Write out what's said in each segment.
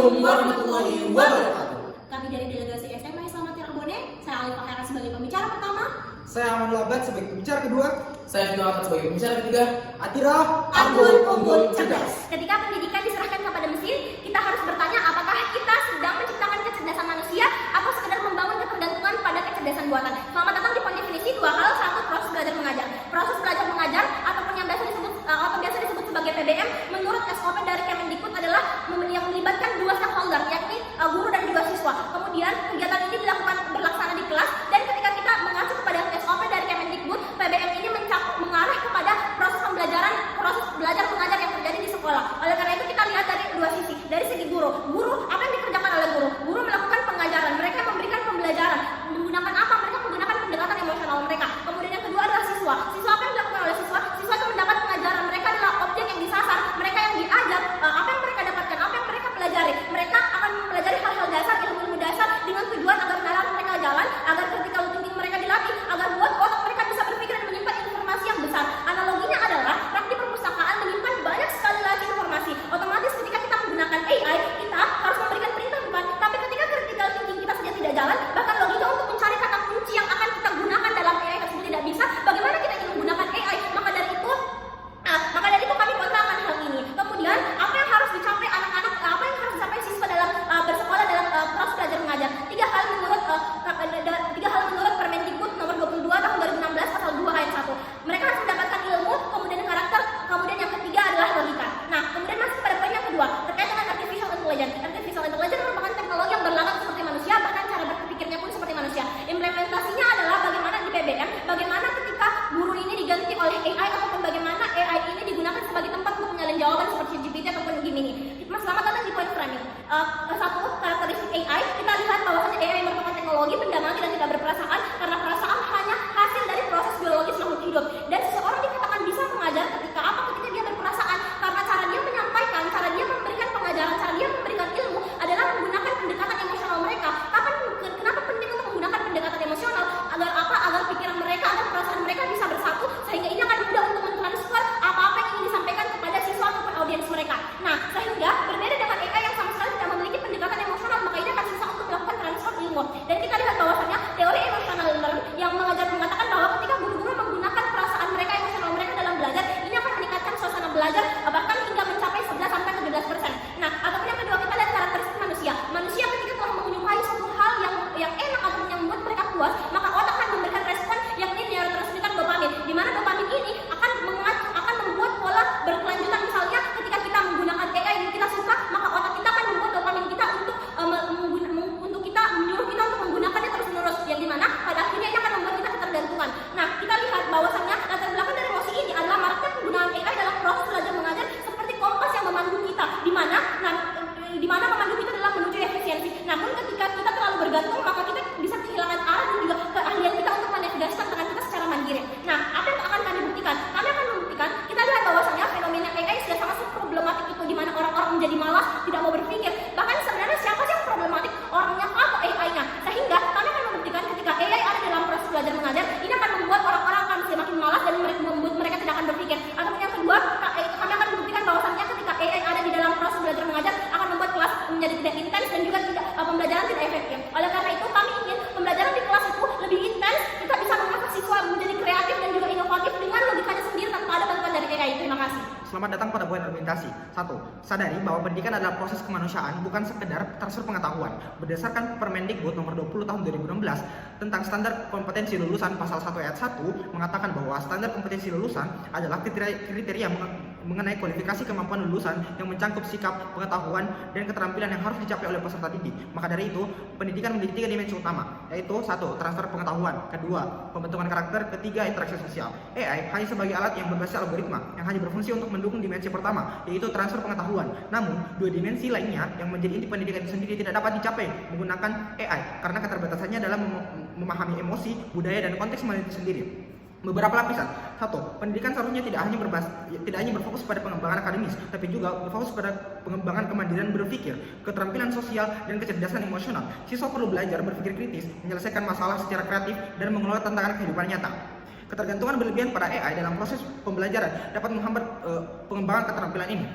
Assalamualaikum warahmatullahi wabarakatuh. Kami dari delegasi SMA Islam Cirebon, saya Alif Fakara sebagai pembicara pertama. Saya Amanul Abad sebagai pembicara kedua. Saya Fino Ahmad sebagai pembicara ketiga. Atira Unggul cerdas. Ketika pendidikan diserahkan kepada mesin, kita harus bertanya apakah kita sedang menciptakan kecerdasan manusia atau sekedar membangun ketergantungan pada kecerdasan buatan. Selamat datang di poin definisi dua hal. Satu, proses belajar mengajar. Proses belajar mengajar ataupun yang biasa disebut sebagai PBM menurut SOP dari Kemendikbud adalah yang melibatkan dua stakeholder, yakni guru dan juga siswa. Kemudian kegiatan ini berlaksana di kelas, dan ketika kita mengacu kepada SOP dari Kemendikbud, PBM ini mengarah kepada proses pembelajaran, proses belajar mengajar yang terjadi di sekolah. Oleh karena itu kita lihat dari dua sisi. Dari segi guru, apa yang dikerjakan oleh guru? Guru melakukan pengajaran, mereka memberikan pembelajaran. Menggunakan apa? Mereka menggunakan pendekatan emosional mereka. Kemudian yang kedua adalah siswa. Siswa apa yang dilakukan oleh siswa? Siswa itu mendapat pengajaran. Mereka adalah objek yang disasar. Mereka yang diajar. Apa yang mereka dapatkan? Apa yang mereka pelajari? Mereka akan mempelajari hal-hal dasar, ilmu-ilmu dasar dengan tujuan agar nalar mereka jalan, agar critical thinking mereka dilatih, agar buat otak mereka bisa berpikir dan menyimpan informasi yang besar. Analoginya adalah rak di perpustakaan menyimpan banyak sekali lagi informasi. Otomatis ketika kita menggunakan AI, kita harus memberikan perintah, bukan? Tapi ketika critical thinking kita saja tidak jalan, bahkan logika untuk mencari kata kunci yang akan kita gunakan dalam AI tersebut tidak bisa, bagaimana kita ingin menggunakan AI? Maka dari itu kami kontra akan hal ini. Kemudian apa yang harus dicapai anak-anak, apa yang harus dicapai siswa dalam bersekolah dalam proses belajar mengajar? Tiga hal menurut Permendikbud nomor 22 tahun 2016 pasal 2 ayat 1. Mereka harus mendapatkan ilmu, kemudian karakter, kemudian yang ketiga adalah logika. Nah, kemudian masuk pada poin yang kedua terkait dengan artificial intelligence. Artificial intelligence merupakan teknologi yang berlaku seperti manusia, bahkan cara berpikirnya pun seperti manusia. Implementasinya adalah bagaimana di PBM, bagaimana ketika guru ini diganti oleh AI, ataupun bagaimana AI ini digunakan sebagai tempat untuk menyalin jawaban seperti GPT ataupun Gemini. Mas, selamat datang di poin framing. Satu, karakteristik AI, kita lihat bahwasanya AI merupakan teknologi pendamai dan tidak berperasaan, karena perasaan hanya hasil dari proses biologis makhluk hidup. Dan seseorang dikatakan bisa mengajar ketika dia berperasaan, karena cara dia menyampaikan, cara dia memberikan pengajaran, cara dia memberikan ilmu adalah menggunakan pendekatan emosional mereka. Kenapa penting untuk menggunakan pendekatan emosional? Agar pikiran mereka, agar perasaan mereka bisa bersatu, sehingga ini akan mudah untuk mentransfer apa-apa yang ingin disampaikan kepada siswa ataupun audiens mereka. Nah, sehingga berbeda dengan AI yang sama sekali tidak memiliki pendekatan emosional, maka ini akan susah untuk melakukan transfer ilmu. Dan kita lihat bahwasanya teori emotional learning yang mengatakan bahwa ketika guru-guru menggunakan perasaan mereka, emosional mereka dalam belajar, ini akan meningkatkan suasana belajar bahkan hingga mencapai 11-17%. Nah, ataupun yang kedua, kita lihat karakteristik manusia. Manusia ketika telah menyukai suatu hal yang enak ataupun yang membuat mereka puas, maka otak akan memberikan respon yakni neurotransmitter dopamin, di mana dopamin ini akan membuat pola berkelanjutan. Misalnya ketika kita menggunakan AI yang kita suka, maka otak kita akan membuat dopamin kita untuk kita menyuruh kita untuk menggunakannya terus-menerus, yang dimana pada akhirnya ini akan membuat kita ketergantungan. Nah, kita lihat bahwasannya latar belakang dari emosi ini adalah maraknya penggunaan AI dalam proses belajar mengajar seperti kompas yang memandu kita, di mana memandu kita dalam menuju efisiensi. Namun ketika kita terlalu bergantung, maka kita bisa kehilangan arah dan juga keahlian kita untuk menavigasikan tangan kita secara mandiri. Nah, apa yang akan kami buktikan? Kami akan membuktikan, kita lihat bahwasanya fenomena AI sudah sangat problematik itu, di mana orang-orang menjadi malas, tidak mau berpikir. Bahkan sebenarnya siapa sih yang problematik, orangnya atau AI-nya? Sehingga kami akan membuktikan ketika AI ada dalam proses belajar mengajar, ini akan membuat orang-orang akan semakin malas dan membuat mereka tidak akan berpikir. Ataupun yang kedua, kami akan membuktikan bahwasannya ketika AI ada di dalam proses belajar mengajar akan membuat kelas menjadi tidak intens dan juga pembelajaran tidak efektif. Oleh karena itu kami ingin pembelajaran di kelas itu lebih intens, kita bisa mengangkat siswa menjadi kreatif dan juga inovatif dengan logikanya sendiri tanpa ada bantuan dari AI. Terima kasih. Selamat datang pada poin argumentasi. 1. Sadari bahwa pendidikan adalah proses kemanusiaan, bukan sekedar transfer pengetahuan. Berdasarkan Permendikbud nomor 20 tahun 2016 tentang standar kompetensi lulusan pasal 1 ayat 1 mengatakan bahwa standar kompetensi lulusan adalah kriteria mengenai kualifikasi kemampuan lulusan yang mencangkup sikap, pengetahuan, dan keterampilan yang harus dicapai oleh peserta didik. Maka dari itu, pendidikan memiliki 3 dimensi utama, yaitu 1. Transfer pengetahuan, 2. Pembentukan karakter, 3. Interaksi sosial. AI hanya sebagai alat yang berbasis algoritma yang hanya berfungsi untuk mendukung dimensi pertama, yaitu transfer pengetahuan. Namun, 2 dimensi lainnya yang menjadi inti pendidikan itu sendiri tidak dapat dicapai menggunakan AI karena keterbatasannya dalam memahami emosi, budaya, dan konteks manusia itu sendiri. Beberapa lapisan. 1. Pendidikan seharusnya tidak hanya berfokus pada pengembangan akademis, tapi juga berfokus pada pengembangan kemandirian berpikir, keterampilan sosial, dan kecerdasan emosional. Siswa perlu belajar berpikir kritis, menyelesaikan masalah secara kreatif, dan mengelola tantangan kehidupan nyata. Ketergantungan berlebihan pada AI dalam proses pembelajaran dapat menghambat pengembangan keterampilan ini.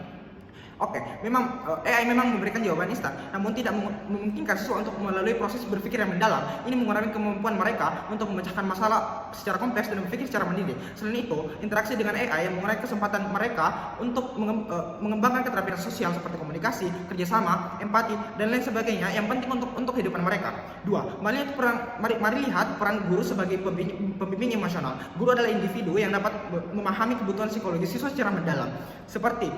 Oke, memang AI memang memberikan jawaban instan, namun tidak memungkinkan siswa untuk melalui proses berpikir yang mendalam. Ini mengurangi kemampuan mereka untuk memecahkan masalah secara kompleks dan berpikir secara mandiri. Selain itu, interaksi dengan AI yang mengurangi kesempatan mereka untuk mengembangkan keterampilan sosial seperti komunikasi, kerjasama, empati, dan lain sebagainya yang penting untuk kehidupan mereka. 2. Mari lihat peran guru sebagai pembimbing emosional. Guru adalah individu yang dapat memahami kebutuhan psikologis siswa secara mendalam, seperti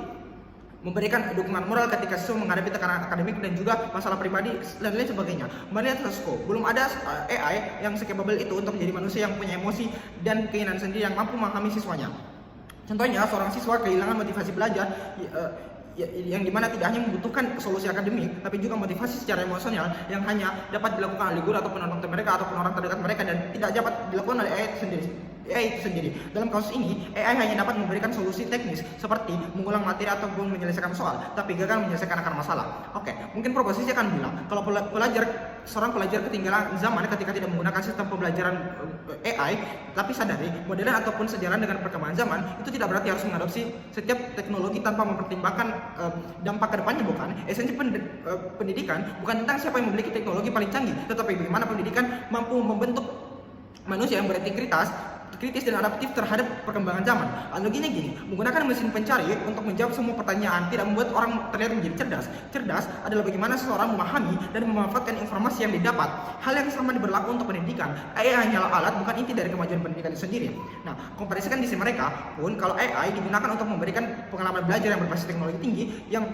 memberikan dukungan moral ketika siswa menghadapi tekanan akademik dan juga masalah pribadi dan lain sebagainya. Melihat Tesco, belum ada AI yang sekapabel itu untuk menjadi manusia yang punya emosi dan keinginan sendiri yang mampu memahami siswanya. Contohnya, seorang siswa kehilangan motivasi belajar yang dimana tidak hanya membutuhkan solusi akademik, tapi juga motivasi secara emosional yang hanya dapat dilakukan oleh guru ataupun orang tua mereka ataupun orang terdekat mereka dan tidak dapat dilakukan oleh AI itu sendiri. Dalam kasus ini, AI hanya dapat memberikan solusi teknis seperti mengulang materi ataupun menyelesaikan soal, tapi gagal menyelesaikan akar masalah. Oke, mungkin proposisi akan bilang kalau seorang pelajar ketinggalan zaman ketika tidak menggunakan sistem pembelajaran AI, tapi sadari modern ataupun sejalan dengan perkembangan zaman, itu tidak berarti harus mengadopsi setiap teknologi tanpa mempertimbangkan dampak kedepannya. Bukan esensi pendidikan bukan tentang siapa yang memiliki teknologi paling canggih, tetapi bagaimana pendidikan mampu membentuk manusia yang berintegritas, kritis dan adaptif terhadap perkembangan zaman. Analoginya gini, menggunakan mesin pencari untuk menjawab semua pertanyaan tidak membuat orang terlihat menjadi cerdas. Cerdas adalah bagaimana seseorang memahami dan memanfaatkan informasi yang didapat. Hal yang sama berlaku untuk pendidikan. AI hanyalah alat, bukan inti dari kemajuan pendidikan itu sendiri. Nah, komparisikan di sisi mereka pun, kalau AI digunakan untuk memberikan pengalaman belajar yang berbasis teknologi tinggi, yang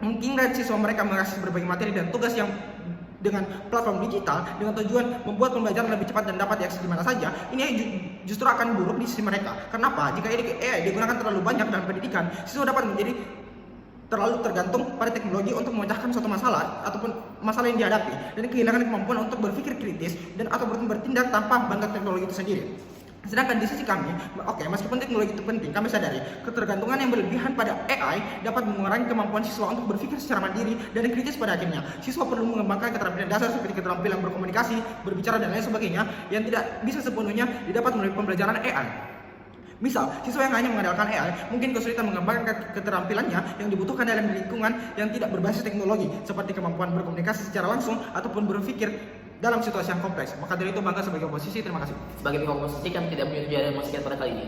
memungkinkan siswa mereka mengakses berbagai materi dan tugas yang dengan platform digital dengan tujuan membuat pembelajaran lebih cepat dan dapat diakses di mana saja, ini justru akan buruk di sisi mereka. Kenapa? Jika AI digunakan terlalu banyak dalam pendidikan, siswa dapat menjadi terlalu tergantung pada teknologi untuk memecahkan suatu masalah ataupun masalah yang dihadapi dan kehilangan kemampuan untuk berpikir kritis dan atau bertindak tanpa bantuan teknologi itu sendiri. Sedangkan di sisi kami, meskipun teknologi itu penting, kami sadari ketergantungan yang berlebihan pada AI dapat mengurangi kemampuan siswa untuk berpikir secara mandiri dan kritis pada akhirnya. Siswa perlu mengembangkan keterampilan dasar seperti keterampilan berkomunikasi, berbicara, dan lain sebagainya yang tidak bisa sepenuhnya didapat melalui pembelajaran AI. Misal, siswa yang hanya mengandalkan AI mungkin kesulitan mengembangkan keterampilannya yang dibutuhkan dalam lingkungan yang tidak berbasis teknologi, seperti kemampuan berkomunikasi secara langsung ataupun berpikir dalam situasi yang kompleks. Maka dari itu bangga sebagai oposisi. Terima kasih. Sebagai pihak oposisi kami tidak punya tujuan yang emosi pada kali ini.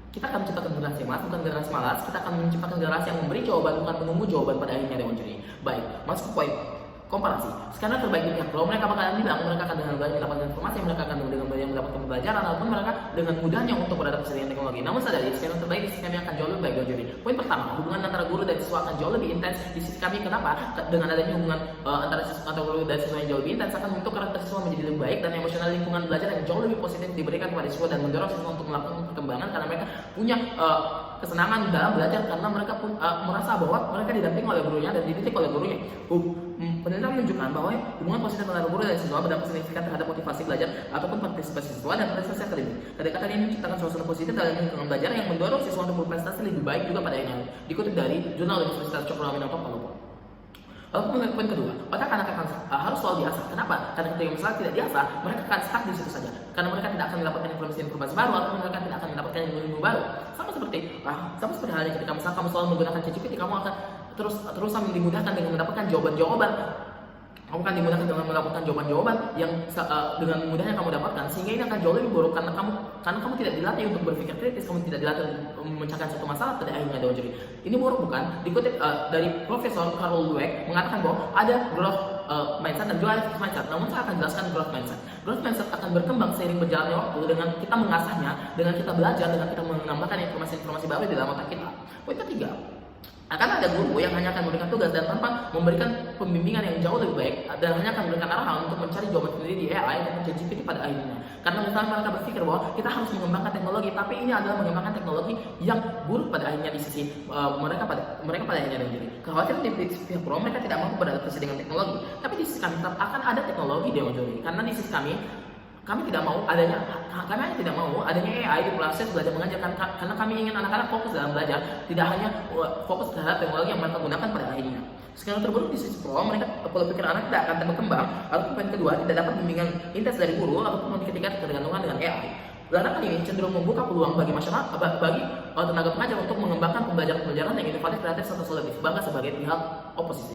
Kita akan menciptakan generasi emas, bukan generasi malas. Kita akan menciptakan generasi yang memberi jawaban, bukan menunggu jawaban pada akhirnya Dewan Juri. Baik, masuk ke poin komparasi. Skenario terbaik di pihak pro, mereka bakalan bilang mereka akan dengan mudah mendapatkan informasi, mereka akan dengan mudah mendapatkan pembelajaran, ataupun mereka dengan mudahnya untuk beradaptasi dengan teknologi. Namun sadari, skenario terbaik di sisi kami akan jauh lebih baik Dewan Juri. Poin pertama, hubungan antara guru dan siswa akan jauh lebih intens di sisi kami. Kenapa? Dengan adanya hubungan antara siswa atau guru dan siswa yang jauh lebih intens akan membentuk karakter siswa menjadi lebih baik dan emosional lingkungan belajar yang jauh lebih positif diberikan kepada siswa dan mendorong siswa untuk melakukan perkembangan karena mereka punya kesenangan dalam belajar karena mereka pun merasa bahwa mereka didampingi oleh gurunya dan dididik oleh gurunya. Penelitian menunjukkan bahwa hubungan positif antara guru dan siswa berdampak signifikan terhadap motivasi belajar ataupun partisipasi siswa dan prestasi akademik. Kedekatan ini menciptakan suasana positif dalam lingkungan belajar yang mendorong siswa untuk berprestasi lebih baik juga pada akhirnya. Dikutip dari Jurnal Universitas Cokro Aminoto Palopo. Lalu poin kedua, otak anak akan harus selalu diasah. Kenapa? Karena ketika misalnya tidak diasah, mereka akan stuck di situ saja. Karena mereka tidak akan mendapatkan informasi baru atau mereka tidak akan mendapatkan ilmu baru. Sama seperti halnya ketika misalnya kamu selalu menggunakan ChatGPT, kamu akan terusan dimudahkan dengan mendapatkan jawaban-jawaban. Kamu akan dimudahkan dengan mendapatkan jawaban-jawaban yang dengan mudahnya kamu dapatkan, sehingga ini akan jauh lebih buruk karena kamu tidak dilatih untuk berpikir kritis, kamu tidak dilatih untuk memecahkan satu masalah pada akhirnya Dewan Juri. Ini buruk bukan? Dikutip dari Profesor Carol Dweck mengatakan bahwa ada growth mindset dan juga fixed mindset. Namun saya akan jelaskan growth mindset. Growth mindset akan berkembang seiring berjalannya waktu dengan kita mengasahnya, dengan kita belajar, dengan kita menambahkan informasi-informasi baru di dalam otak kita. Poin ketiga, akan ada guru yang hanya akan memberikan tugas dan tanpa memberikan pembimbingan yang jauh lebih baik dan hanya akan memberikan arahan untuk mencari jawaban sendiri di AI dan ChatGPT pada akhirnya. Karena misalnya mereka berpikir bahwa kita harus mengembangkan teknologi, tapi ini adalah mengembangkan teknologi yang buruk pada akhirnya di sisi mereka pada akhirnya sendiri. Khawatir di pihak pro mereka tidak mampu beradaptasi dengan teknologi, tapi di sisi kami tetap akan ada teknologi Dewan Juri. Karena di sisi kami tidak mau adanya AI di proses belajar mengajar karena kami ingin anak-anak fokus dalam belajar, tidak hanya fokus terhadap teknologi yang mereka gunakan pada akhirnya. Skenario terburuk di sisi pro, mereka pola pikir anak tidak akan berkembang. Lalu poin kedua, tidak dapat bimbingan intens dari guru ataupun ketika ketergantungan dengan AI. Gerakan ini cenderung membuka peluang bagi masyarakat, bagi tenaga pengajar untuk mengembangkan pembelajaran yang inovatif, kreatif, serta selektif. Bangga sebagai pihak oposisi.